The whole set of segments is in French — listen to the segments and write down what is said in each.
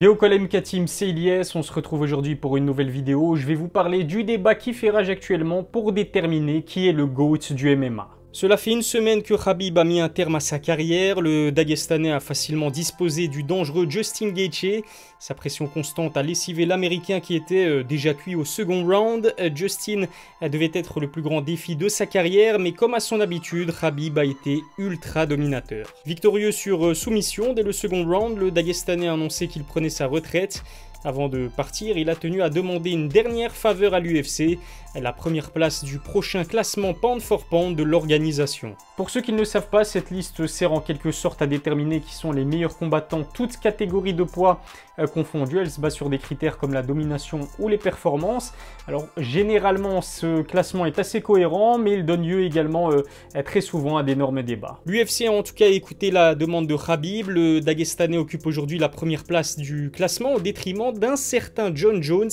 Yo MK Team, c'est Ilyes, on se retrouve aujourd'hui pour une nouvelle vidéo. Je vais vous parler du débat qui fait rage actuellement pour déterminer qui est le GOAT du MMA. Cela fait une semaine que Khabib a mis un terme à sa carrière. Le Dagestanais a facilement disposé du dangereux Justin Gaethje. Sa pression constante a lessivé l'Américain qui était déjà cuit au second round. Justin devait être le plus grand défi de sa carrière, mais comme à son habitude, Khabib a été ultra dominateur. Victorieux sur soumission dès le second round, le Dagestanais a annoncé qu'il prenait sa retraite. Avant de partir, il a tenu à demander une dernière faveur à l'UFC, la première place du prochain classement pound for pound de l'organisation. Pour ceux qui ne le savent pas, cette liste sert en quelque sorte à déterminer qui sont les meilleurs combattants, toutes catégories de poids confondues. Elle se base sur des critères comme la domination ou les performances. Alors généralement, ce classement est assez cohérent, mais il donne lieu également très souvent à d'énormes débats. L'UFC a en tout cas écouté la demande de Khabib. Le Dagestanais occupe aujourd'hui la première place du classement au détriment d'un certain Jon Jones.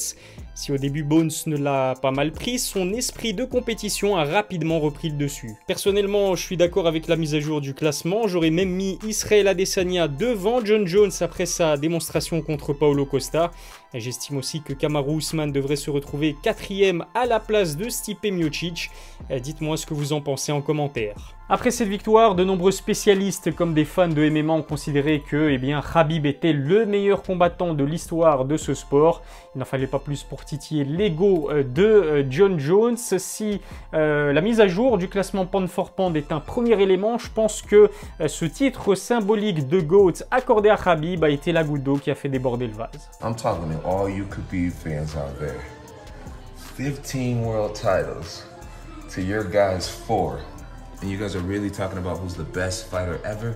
Si au début Bones ne l'a pas mal pris, son esprit de compétition a rapidement repris le dessus. Personnellement, je suis d'accord avec la mise à jour du classement, j'aurais même mis Israel Adesanya devant Jon Jones après sa démonstration contre Paulo Costa. J'estime aussi que Kamaru Usman devrait se retrouver 4e à la place de Stipe Miocic. Dites-moi ce que vous en pensez en commentaire. Après cette victoire, de nombreux spécialistes comme des fans de MMA ont considéré que Khabib était le meilleur combattant de l'histoire de ce sport. Il n'en fallait pas plus pour titiller l'ego de Jon Jones. Si la mise à jour du classement pound for pound est un premier élément, je pense que ce titre symbolique de GOAT accordé à Khabib a été la goutte d'eau qui a fait déborder le vase. I'm talking to all you Khabib fans out there. 15 world titles to your guys 4. And you guys are really talking about who's the best fighter ever?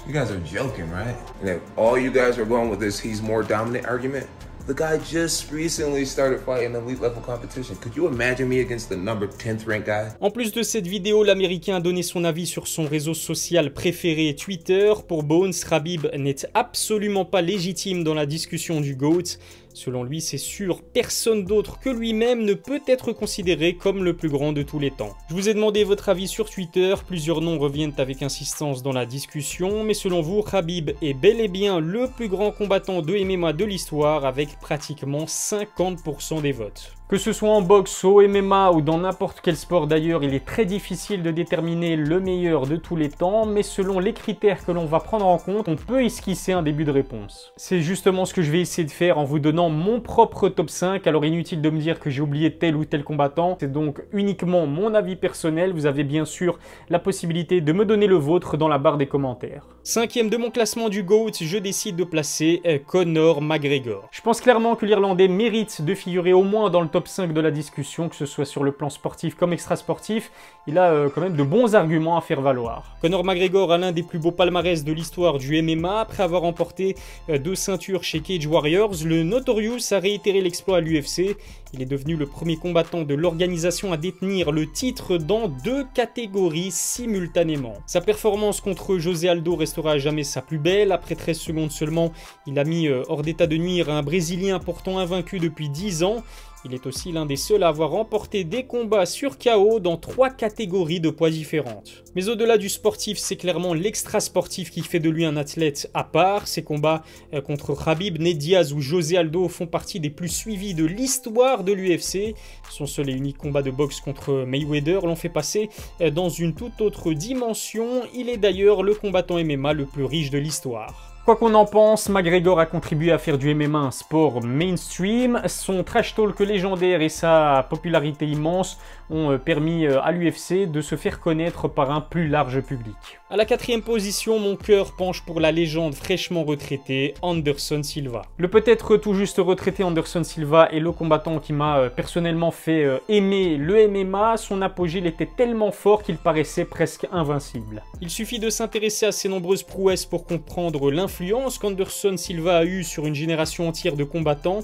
You guys are joking, right? And if all you guys are going with this he's more dominant argument, the guy just recently started fighting elite level competition. Could you imagine me against the number 10th ranked guy? En plus de cette vidéo, l'Américain a donné son avis sur son réseau social préféré Twitter. Pour Bones, Khabib n'est absolument pas légitime dans la discussion du GOAT. Selon lui, c'est sûr, personne d'autre que lui-même ne peut être considéré comme le plus grand de tous les temps. Je vous ai demandé votre avis sur Twitter, plusieurs noms reviennent avec insistance dans la discussion, mais selon vous, Khabib est bel et bien le plus grand combattant de MMA de l'histoire avec pratiquement 50% des votes. Que ce soit en boxe, au MMA ou dans n'importe quel sport d'ailleurs, il est très difficile de déterminer le meilleur de tous les temps, mais selon les critères que l'on va prendre en compte, on peut esquisser un début de réponse. C'est justement ce que je vais essayer de faire en vous donnant mon propre top 5, alors inutile de me dire que j'ai oublié tel ou tel combattant, c'est donc uniquement mon avis personnel, vous avez bien sûr la possibilité de me donner le vôtre dans la barre des commentaires. 5e de mon classement du GOAT, je décide de placer Conor McGregor. Je pense clairement que l'Irlandais mérite de figurer au moins dans le top 5 de la discussion, que ce soit sur le plan sportif comme extra-sportif, il a quand même de bons arguments à faire valoir. Conor McGregor a l'un des plus beaux palmarès de l'histoire du MMA, après avoir remporté 2 ceintures chez Cage Warriors, le Notorious a réitéré l'exploit à l'UFC, il est devenu le premier combattant de l'organisation à détenir le titre dans 2 catégories simultanément. Sa performance contre José Aldo restera à jamais sa plus belle, après 13 secondes seulement, il a mis hors d'état de nuire un Brésilien pourtant invaincu depuis 10 ans, il est aussi l'un des seuls à avoir remporté des combats sur KO dans 3 catégories de poids différentes. Mais au-delà du sportif, c'est clairement l'extra-sportif qui fait de lui un athlète à part. Ses combats contre Khabib, Nate Diaz ou José Aldo font partie des plus suivis de l'histoire de l'UFC. Son seul et unique combat de boxe contre Mayweather l'ont fait passer dans une toute autre dimension. Il est d'ailleurs le combattant MMA le plus riche de l'histoire. Quoi qu'on en pense, McGregor a contribué à faire du MMA un sport mainstream. Son trash talk légendaire et sa popularité immense ont permis à l'UFC de se faire connaître par un plus large public. À la 4e position, mon cœur penche pour la légende fraîchement retraité, Anderson Silva. Le peut-être tout juste retraité Anderson Silva est le combattant qui m'a personnellement fait aimer le MMA. Son apogée était tellement fort qu'il paraissait presque invincible. Il suffit de s'intéresser à ses nombreuses prouesses pour comprendre l'influence qu'Anderson Silva a eue sur une génération entière de combattants.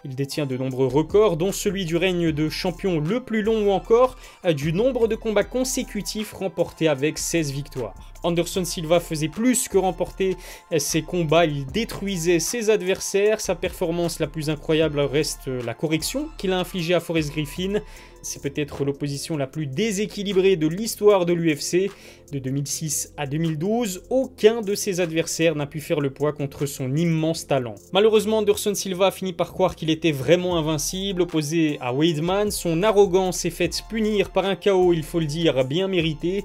Il détient de nombreux records, dont celui du règne de champion le plus long ou encore du nombre de combats consécutifs remportés avec 16 victoires. Anderson Silva faisait plus que remporter ses combats, il détruisait ses adversaires. Sa performance la plus incroyable reste la correction qu'il a infligée à Forrest Griffin. c'est peut-être l'opposition la plus déséquilibrée de l'histoire de l'UFC. De 2006 à 2012, aucun de ses adversaires n'a pu faire le poids contre son immense talent. Malheureusement, Anderson Silva a fini par croire qu'il était vraiment invincible. Opposé à Weidman, son arrogance s'est faite punir par un KO, il faut le dire, bien mérité.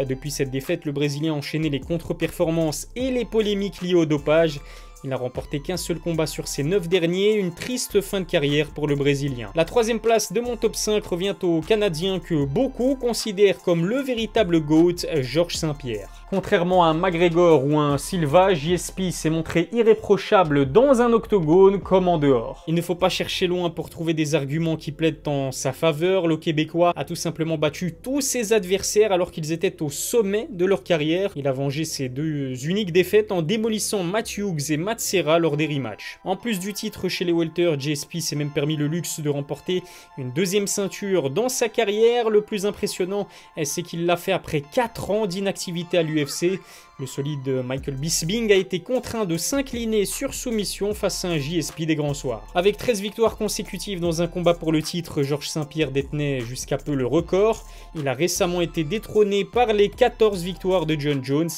Depuis cette défaite, le Brésilien a enchaîné les contre-performances et les polémiques liées au dopage. Il n'a remporté qu'un seul combat sur ses 9 derniers, une triste fin de carrière pour le Brésilien. La 3e place de mon top 5 revient au Canadien que beaucoup considèrent comme le véritable GOAT, Georges St-Pierre. Contrairement à un McGregor ou un Silva, JSP s'est montré irréprochable dans un octogone comme en dehors. Il ne faut pas chercher loin pour trouver des arguments qui plaident en sa faveur. Le Québécois a tout simplement battu tous ses adversaires alors qu'ils étaient au sommet de leur carrière. Il a vengé ses 2 uniques défaites en démolissant Matt Hughes et Matt Serra lors des rematchs. En plus du titre chez les welter, JSP s'est même permis le luxe de remporter une 2e ceinture dans sa carrière. Le plus impressionnant, c'est qu'il l'a fait après 4 ans d'inactivité à l'UFC. Le solide Michael Bisping a été contraint de s'incliner sur soumission face à un JSP des grands soirs. Avec 13 victoires consécutives dans un combat pour le titre, Georges St-Pierre détenait jusqu'à peu le record. Il a récemment été détrôné par les 14 victoires de Jon Jones.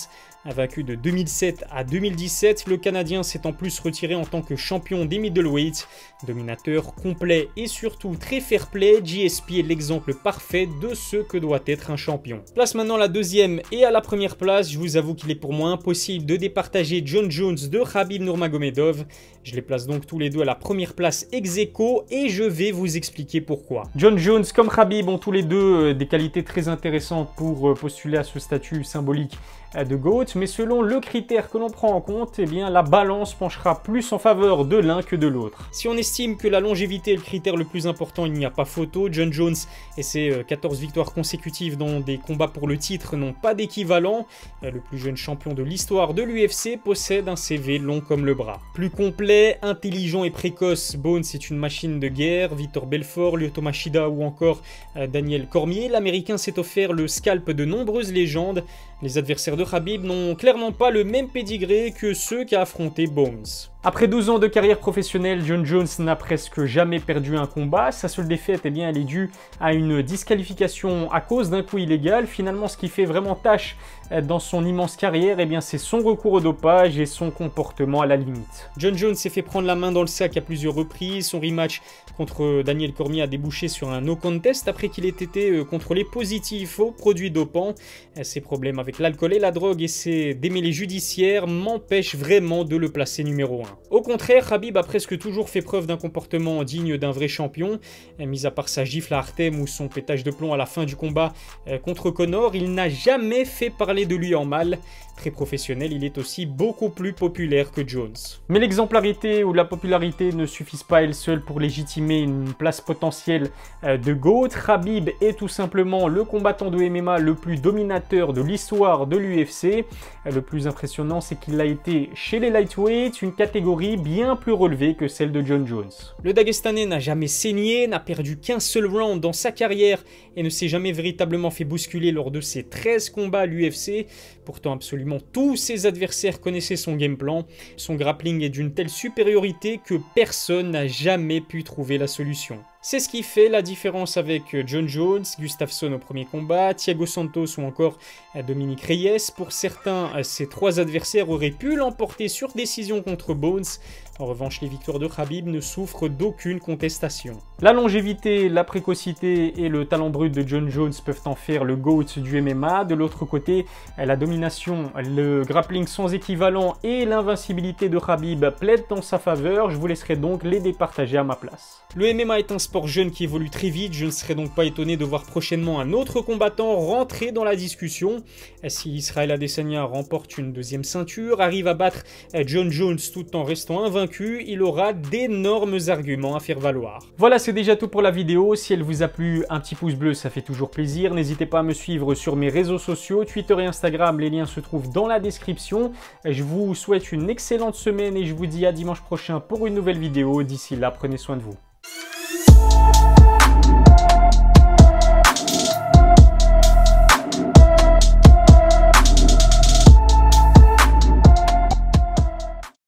Vaincu de 2007 à 2017, le Canadien s'est en plus retiré en tant que champion des middleweights. Dominateur, complet et surtout très fair-play, JSP est l'exemple parfait de ce que doit être un champion. Place maintenant la 2e et à la 1re place, je vous avoue qu'il est pour moi impossible de départager Jon Jones de Khabib Nurmagomedov. Je les place donc tous les deux à la 1re place ex aequo et je vais vous expliquer pourquoi. Jon Jones comme Khabib ont tous les deux des qualités très intéressantes pour postuler à ce statut symbolique de GOAT, mais selon le critère que l'on prend en compte, eh bien, la balance penchera plus en faveur de l'un que de l'autre. Si on estime que la longévité est le critère le plus important, il n'y a pas photo. Jon Jones et ses 14 victoires consécutives dans des combats pour le titre n'ont pas d'équivalent. Le plus jeune champion de l'histoire de l'UFC possède un CV long comme le bras. Plus complet, intelligent et précoce, Bones est une machine de guerre. Vitor Belfort, Lyoto Machida ou encore Daniel Cormier, l'Américain s'est offert le scalp de nombreuses légendes. Les adversaires de Khabib n'ont clairement pas le même pédigré que ceux qu'a affronté Bones. Après 12 ans de carrière professionnelle, Jon Jones n'a presque jamais perdu un combat. Sa seule défaite, eh bien, elle est due à une disqualification à cause d'un coup illégal. Finalement, ce qui fait vraiment tâche dans son immense carrière, eh bien, c'est son recours au dopage et son comportement à la limite. Jon Jones s'est fait prendre la main dans le sac à plusieurs reprises. Son rematch contre Daniel Cormier a débouché sur un no contest après qu'il ait été contrôlé positif aux produits dopants. Ses problèmes avec l'alcool et la drogue et ses démêlés judiciaires m'empêchent vraiment de le placer numéro 1. Au contraire, Khabib a presque toujours fait preuve d'un comportement digne d'un vrai champion. Mis à part sa gifle à Artem ou son pétage de plomb à la fin du combat contre Conor, il n'a jamais fait parler de lui en mal. Très professionnel, il est aussi beaucoup plus populaire que Jones. Mais l'exemplarité ou la popularité ne suffisent pas elles seules pour légitimer une place potentielle de GOAT. Khabib est tout simplement le combattant de MMA le plus dominateur de l'histoire de l'UFC. Le plus impressionnant, c'est qu'il a été chez les lightweights, une catégorie bien plus relevée que celle de Jon Jones. Le Dagestanais n'a jamais saigné, n'a perdu qu'un seul round dans sa carrière et ne s'est jamais véritablement fait bousculer lors de ses 13 combats à l'UFC. Pourtant, absolument tous ses adversaires connaissaient son game plan. Son grappling est d'une telle supériorité que personne n'a jamais pu trouver la solution. C'est ce qui fait la différence avec Jon Jones, Gustafsson au premier combat, Thiago Santos ou encore Dominic Reyes. Pour certains, ces 3 adversaires auraient pu l'emporter sur décision contre Bones. En revanche, les victoires de Khabib ne souffrent d'aucune contestation. La longévité, la précocité et le talent brut de Jon Jones peuvent en faire le GOAT du MMA. De l'autre côté, la domination, le grappling sans équivalent et l'invincibilité de Khabib plaident en sa faveur. Je vous laisserai donc les départager à ma place. Le MMA est un sport jeune qui évolue très vite. Je ne serais donc pas étonné de voir prochainement un autre combattant rentrer dans la discussion. Si Israel Adesanya remporte une 2e ceinture, arrive à battre Jon Jones tout en restant invaincu, il aura d'énormes arguments à faire valoir. Voilà, c'est déjà tout pour la vidéo. Si elle vous a plu, un petit pouce bleu, ça fait toujours plaisir. N'hésitez pas à me suivre sur mes réseaux sociaux, Twitter et Instagram. Les liens se trouvent dans la description. Je vous souhaite une excellente semaine et je vous dis à dimanche prochain pour une nouvelle vidéo. D'ici là, prenez soin de vous.